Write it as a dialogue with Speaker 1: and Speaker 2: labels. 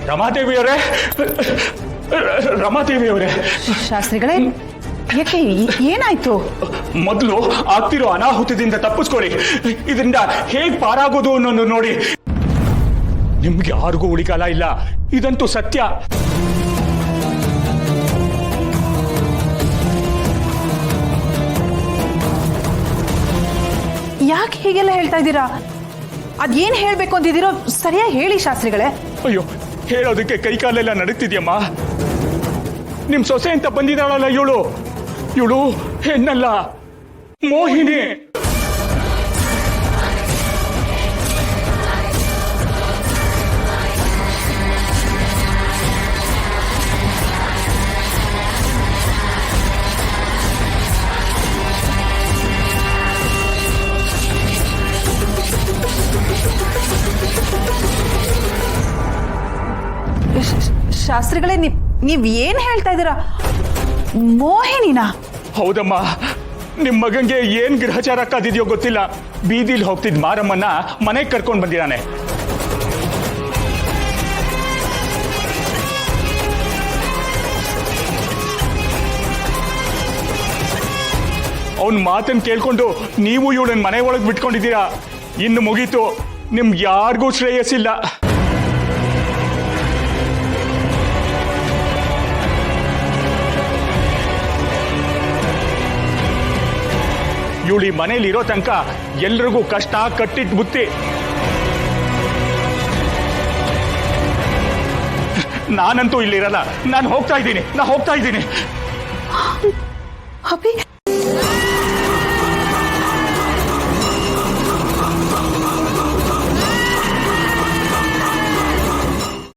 Speaker 1: ರಮಾದೇವಿಯವರೇ, ರಮಾದೇವಿಯವರೇ.
Speaker 2: ಶಾಸ್ತ್ರಿಗಳೇ, ಯಾಕೆ ಏನಾಯ್ತು?
Speaker 1: ಮೊದಲು ಆಗ್ತಿರೋ ಅನಾಹುತದಿಂದ ತಪ್ಪಿಸ್ಕೊಳ್ಳಿ. ಇದರಿಂದ ಹೇಗ್ ಪಾರಾಗೋದು ಅನ್ನೋದು ನೋಡಿ. ನಿಮ್ಗೆ ಯಾರಿಗೂ ಉಳಿಗಾಲ ಇಲ್ಲ, ಇದಂತೂ ಸತ್ಯ.
Speaker 2: ಯಾಕೆ ಹೀಗೆಲ್ಲ ಹೇಳ್ತಾ ಇದ್ದೀರಾ? ಅದೇನ್ ಹೇಳ್ಬೇಕು ಅಂತಿದ್ದೀರೋ ಸರಿಯಾಗಿ ಹೇಳಿ ಶಾಸ್ತ್ರಿಗಳೇ.
Speaker 1: ಅಯ್ಯೋ, ಹೇಳೋದಕ್ಕೆ ಕೈಕಾಲೆಲ್ಲ ನಡುತ್ತಿದ್ಯಮ್ಮ. ನಿಮ್ ಸೊಸೆ ಅಂತ ಬಂದಿದ್ದಾಳಲ್ಲ ಇವಳು ಹೆಣ್ಣಲ್ಲ, ಮೋಹಿನಿ.
Speaker 2: ಶಾಸ್ತ್ರಿಗಳೇ, ನೀವ್ ಏನ್ ಹೇಳ್ತಾ ಇದ್ದೀರಾ? ಮೋಹಿನಿನಾ?
Speaker 1: ಹೌದಮ್ಮ. ನಿಮ್ ಮಗಂಗೆ ಏನ್ ಗ್ರಹಚಾರ ಕಾದಿದ್ಯೋ ಗೊತ್ತಿಲ್ಲ. ಬೀದಿಲಿ ಹೋಗ್ತಿದ್ ಮಾರಮ್ಮನ್ನ ಮನೆಗೆ ಕರ್ಕೊಂಡ್ ಬಂದಿದ್ದಾನೆ. ಅವನ್ ಮಾತನ್ನ ಕೇಳ್ಕೊಂಡು ನೀವು ಇವಳನ್ನ ಮನೆ ಒಳಗೆ ಬಿಟ್ಕೊಂಡಿದ್ದೀರಾ. ಇನ್ನು ಮುಗೀತು, ನಿಮ್ಗೆ ಯಾರಿಗೂ ಶ್ರೇಯಸ್ಸಿಲ್ಲ. ಇವಳಿ ಮನೇಲಿ ಇರೋ ತನಕ ಎಲ್ರಿಗೂ ಕಷ್ಟ ಕಟ್ಟಿಟ್ಟು ಬುತ್ತಿ. ನಾನಂತೂ ಇಲ್ಲಿರಲ್ಲ. ನಾನು ಹೋಗ್ತಾ ಇದ್ದೀನಿ.
Speaker 2: ಅಭಿ